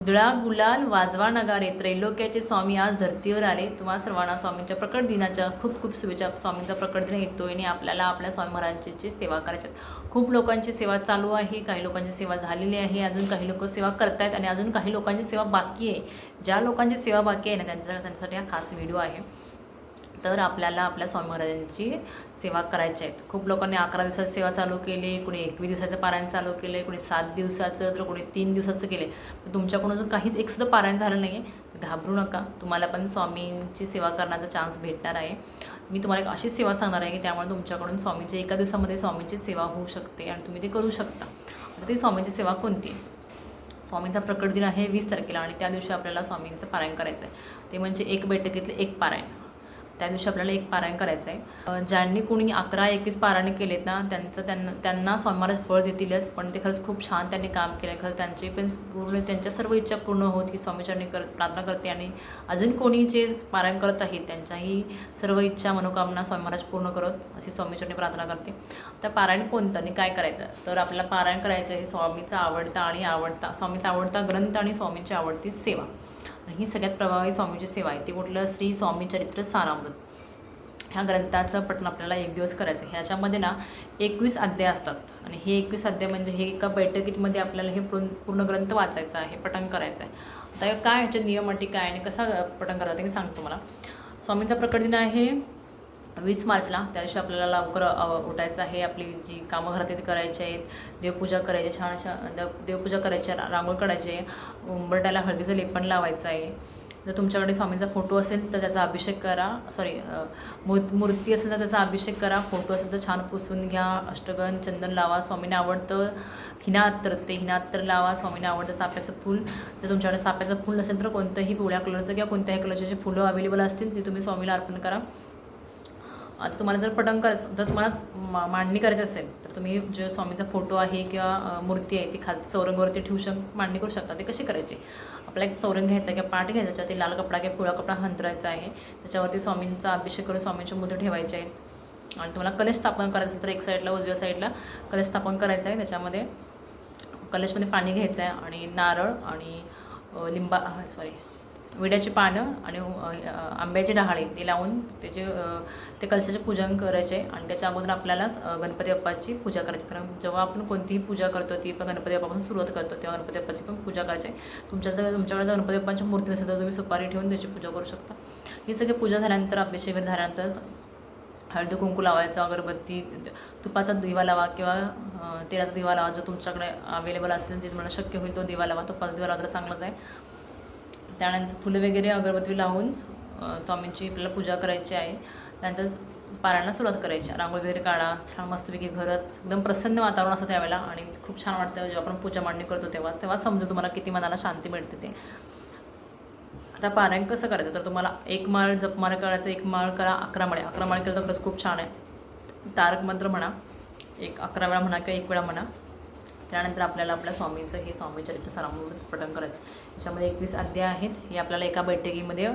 उधळा गुलाल वाजवा नगारे त्रैलोक्याचे स्वामी आज धर्तीवर आले। तुम्हा सर्वांना स्वामींच्या प्रकट दिनाच्या खूप खूप शुभेच्छा। स्वामींचा प्रकट दिन येतोय आणि आपल्याला आपल्या स्वामी महाराजांची सेवा करायची। खूप लोकांची सेवा चालू आहे, काही लोकांची सेवा झालेली आहे, अजून काही लोक सेवा करतायत आणि अजून काही लोकांची सेवा बाकी आहे। ज्या लोकांची सेवा बाकी आहे ना त्यांच्यासाठी हा खास व्हिडिओ आहे। तर आपल्याला आपल्या स्वामी महाराजांची सेवा करायची आहे। खूप लोकांनी 11 दिवसाची सेवा चालू केली, कोणी 21 दिवसाचं पारायण चालू केले, कोणी 7 दिवसाचं, तर कोणी 3 दिवसाचं केले। तुमच्याकडून अजून काहीच एक सुद्धा पारायण झालं नाही आहे, घाबरू नका, तुम्हाला पण स्वामींची सेवा करण्याचा चान्स भेटणार आहे। मी तुम्हाला एक अशी सेवा सांगणार आहे की त्यामुळे तुमच्याकडून स्वामींची एका दिवसामध्ये स्वामींची सेवा होऊ शकते आणि तुम्ही ते करू शकता। आता ती स्वामींची सेवा कोणती आहे? स्वामींचा प्रकट दिन आहे 20 तारखेला आणि त्या दिवशी आपल्याला स्वामींचं पारायण करायचं आहे। ते म्हणजे एक बैठकीतले एक पारायण, त्या दिवशी आपल्याला एक पारायण करायचं आहे। ज्यांनी कोणी 11-21 पारायण केलेत ना त्यांना स्वामी महाराज फळ देतीलच, पण ते खरंच खूप छान त्यांनी काम केलं आहे। खरंच त्यांचे पण पूर्ण त्यांच्या सर्व इच्छा पूर्ण होत ही स्वामीचरणी प्रार्थना करते आणि अजून कोणी जे पारायण करत आहेत त्यांच्याही सर्व इच्छा मनोकामना स्वामी महाराज पूर्ण करत अशी स्वामीचरणी प्रार्थना करते। तर पारायण कोणतं आणि काय करायचं, तर आपल्याला पारायण करायचं आहे स्वामीचा आवडता स्वामीचा आवडता ग्रंथ आणि स्वामींची आवडती सेवा। ही सगळ्यात प्रभावी स्वामीची सेवा आहे ती कुठलं? श्री स्वामी चरित्र सारामृत ह्या ग्रंथाचं पठण आपल्याला एक दिवस करायचं आहे। ह्याच्यामध्ये ना 21 अध्याय असतात आणि हे 21 अध्याय म्हणजे हे एका बैठकीमध्ये आपल्याला हे पूर्ण ग्रंथ वाचायचं आहे, पठण करायचं आहे। आता काय ह्याचे नियम अटी काय आणि कसा पठण करायचं ते मी सांगतो तुम्हाला। स्वामींचा प्रकट दिन आहे 20 मार्चला, त्या दिवशी आपल्याला लवकर उठायचं आहे, आपली जी कामं घरात ती करायची आहेत, देवपूजा करायची, छान अशा देवपूजा करायची, रांगोळी काढायची, उंबरट्याला हळदीचं लेपन लावायचं आहे। जर तुमच्याकडे स्वामींचा फोटो असेल तर त्याचा अभिषेक करा, मूर्ती असेल तर त्याचा अभिषेक करा, फोटो असेल तर छान पुसून घ्या, अष्टगंध चंदन लावा, स्वामींना आवडतं हिनात्तर लावा, स्वामींना आवडतं चाफ्याचं फूल। जर तुमच्याकडे चाफ्याचं फूल नसेल तर कोणतंही पिवळ्या कलरचं किंवा कोणत्याही कलरचे जे फुलं अवेलेबल असतील ते तुम्ही स्वामीला अर्पण करा। आता तुम्हाला जर पठण करायचं तर तुम्हाला मांडणी करायची असेल तर तुम्ही जो स्वामीचा फोटो आहे किंवा मूर्ती आहे ती खाली चौरंगावरती ठेवू मांडणी करू शकता। ते कशी करायची? आपल्याला एक चौरंग घ्यायचा आहे किंवा पाठ घ्यायचा, त्याच्यावरती लाल कपडा किंवा पिवळा कपडा हंतरायचा आहे, त्याच्यावरती स्वामींचा अभिषेक करून स्वामींची मूर्ती ठेवायची आहे आणि तुम्हाला कलश स्थापन करायचं तर एक साईडला उजव्या साईडला कलश स्थापन करायचं आहे। त्याच्यामध्ये कलशमध्ये पाणी घ्यायचं आहे आणि नारळ आणि विड्याची पानं आणि आंब्याची डहाळे ते लावून ते कलशाचे पूजन करायचे आणि त्याच्या अगोदर आपल्यालाच गणपती बाप्पाची पूजा करायची। कारण जेव्हा आपण कोणतीही पूजा करतो ती पण गणपती बाप्पापासून सुरुवात करतो तेव्हा गणपती बाप्पाची पण पूजा करायची आहे। तुमच्याकडे जर गणपती बाप्पाची मूर्ती नसेल तर तुम्ही सुपारी ठेवून त्याची पूजा करू शकता। ही सगळी पूजा झाल्यानंतर अभिषेक झाल्यानंतर हळदी कुंकू लावायचा, अगरबत्ती, तुपाचा दिवा लावा किंवा तेलाचा दिवा लावा, जो तुमच्याकडे अवेलेबल असेल जे तुम्हाला शक्य होईल तो दिवा लावा, तुपाचा दिवा लावला तर चांगलाच आहे। त्यानंतर फुलं वगैरे अगरबत्ती लावून स्वामींची आपल्याला पूजा करायची आहे। त्यानंतर पारायणाला सुरुवात करायची, रांगोळी वगैरे काढा, छान मस्तपैकी घरात एकदम प्रसन्न वातावरण असतं त्यावेळेला आणि खूप छान वाटतं जेव्हा आपण पूजा मांडणी करतो तेव्हा समजू तुम्हाला किती मनाला शांती मिळते ते। आता पारायण कसं करायचं तर तुम्हाला एक माळ जपमाळ करायचं, एक माळ करा 11 माळे केलं तर खरंच खूप छान आहे। तारक मंत्र म्हणा, 11 वेळा म्हणा किंवा 1 वेळा म्हणा। त्यानंतर आपल्याला आपल्या स्वामींचं हे स्वामी चरित्र सारामृत पठण करायचं। त्याच्यामध्ये 21 अध्याय आहेत, हे आपल्याला एका बैठकीमध्ये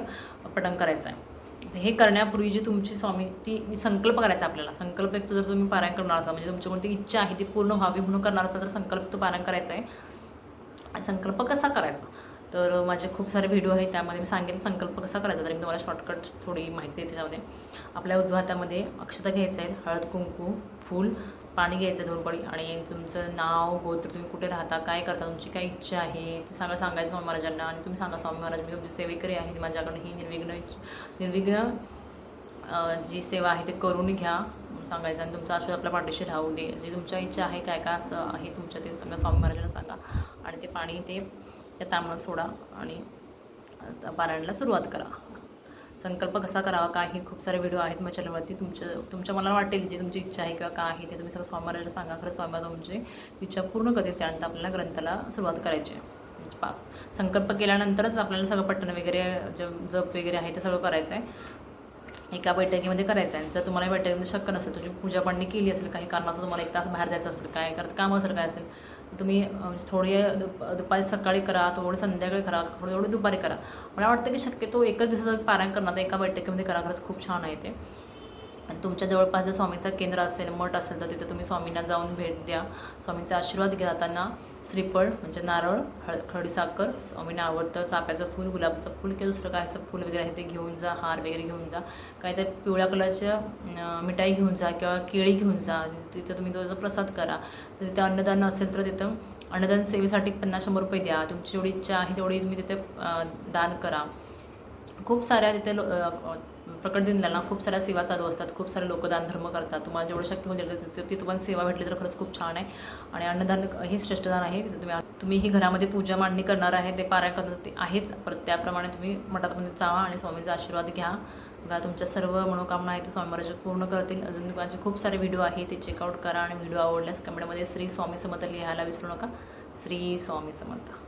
पठण करायचं आहे। हे करण्यापूर्वी जी तुमची स्वामी ती संकल्प करायचा आपल्याला, संकल्प एक जर तुम्ही पारायण करणार असाल म्हणजे तुमची कोणती इच्छा आहे ती पूर्ण व्हावी म्हणून करणार असाल तर संकल्प तो पारायण करायचा आहे। आणि संकल्प कसा करायचा तर माझे खूप सारे व्हिडिओ आहेत त्यामध्ये मी सांगेन संकल्प कसा करायचा, तर मी तुम्हाला शॉर्टकट थोडी माहिती आहे त्याच्यामध्ये। आपल्या उजव्या हातामध्ये अक्षता घ्यायचं आहे, हळद कुंकू फूल पाणी घ्यायचं 2 पडी आणि तुमचं नाव गोत्र, तुम्ही कुठे राहता, काय करता, तुमची काय इच्छा आहे ते सांगायचं स्वामी महाराजांना आणि तुम्ही सांगा स्वामी महाराज मी तुमची सेवेकरी आहे, माझ्याकडे ही निर्विघ्न जी सेवा आहे ते करून घ्या सांगायचं आणि तुमचा आशीर्वाद आपल्या पाठीशी राहू दे, जी तुमच्या इच्छा आहे काय काय असं आहे तुमच्या ते सांगा स्वामी महाराजांना सांगा आणि ते पाणी ते त्या तांब्यात सोडा आणि पारायणाला सुरुवात करा। संकल्प कसा करावा काय हे खूप सारे व्हिडिओ आहेत माझ्या चॅनलवरती, तुमच्या मनाला वाटेल जी तुमची इच्छा आहे किंवा काय आहे ते तुम्ही सगळं स्वामी महाराजांना सांगा, खरं स्वामी महाराज तुमची इच्छा पूर्ण करतील। त्यानंतर आपल्याला ग्रंथाला सुरुवात करायची आहे। संकल्प केल्यानंतरच आपल्याला सगळं पठण वगैरे जप वगैरे आहे ते सगळं करायचं आहे, एका बैठकीमध्ये करायचं आहे। जर तुम्हाला बैठकीमध्ये शक्य नसेल, तुझी पूजा पाडणी केली असेल, काही कारणाचं तुम्हाला 1 तास बाहेर जायचं असेल, काय करत काम असेल काय असेल, तुम्ही थोडी दुपारी सकाळी करा, थोडी संध्याकाळी करा, थोडी दुपारी करा। मला वाटतं की शक्यतो एकच दिवसाचं पारायण करणार तर एका बैठकीमध्ये करा, खरंच खूप छान आहे ते। आणि तुमच्या जवळपास जर स्वामीचं केंद्र असेल, मठ असेल, तर तिथे तुम्ही स्वामींना जाऊन भेट द्या. स्वामींचा आशीर्वाद घेताना श्रीफळ म्हणजे नारळ, खडीसाखर, स्वामींना आवडतं चाफ्याचं फूल, गुलाबाचं फूल किंवा दुसरं काय असं फूल वगैरे आहे ते घेऊन जा, हार वगैरे घेऊन जा, काय ते पिवळ्या कलरच्या मिठाई घेऊन जा किंवा केळी घेऊन जा. तिथं तुम्ही तो प्रसाद करा. तर तिथं अन्नदान असेल तर तिथं अन्नदान सेवेसाठी 50-100 रुपये द्या. तुमची जेवढी इच्छा आहे तेवढी तुम्ही तिथे दान करा. खूप साऱ्या तिथे प्रकट दिनाला खूप साऱ्या सेवा चालू असतात. खूप सारे लोक दानधर्म करतात. तुम्हाला जेवढं शक्य होईल तिथं पण सेवा भेटली तर खरंच खूप छान आहे. आणि अन्नदान ही श्रेष्ठदान आहे. तिथं तुम्ही ही घरामध्ये पूजा मांडणी करणार आहे, ते पारायण करणार ते आहेच, परत त्याप्रमाणे तुम्ही मठामध्ये जावा आणि स्वामींचा आशीर्वाद घ्या. बघा तुमच्या सर्व मनोकामना आहेत ते स्वामी महाराज पूर्ण करतील. अजून माझे खूप सारे व्हिडिओ आहे ते चेकआउट करा. आणि व्हिडिओ आवडल्यास कमेंटमध्ये श्री स्वामी समर्थ लिहायला विसरू नका. श्री स्वामी समर्थ.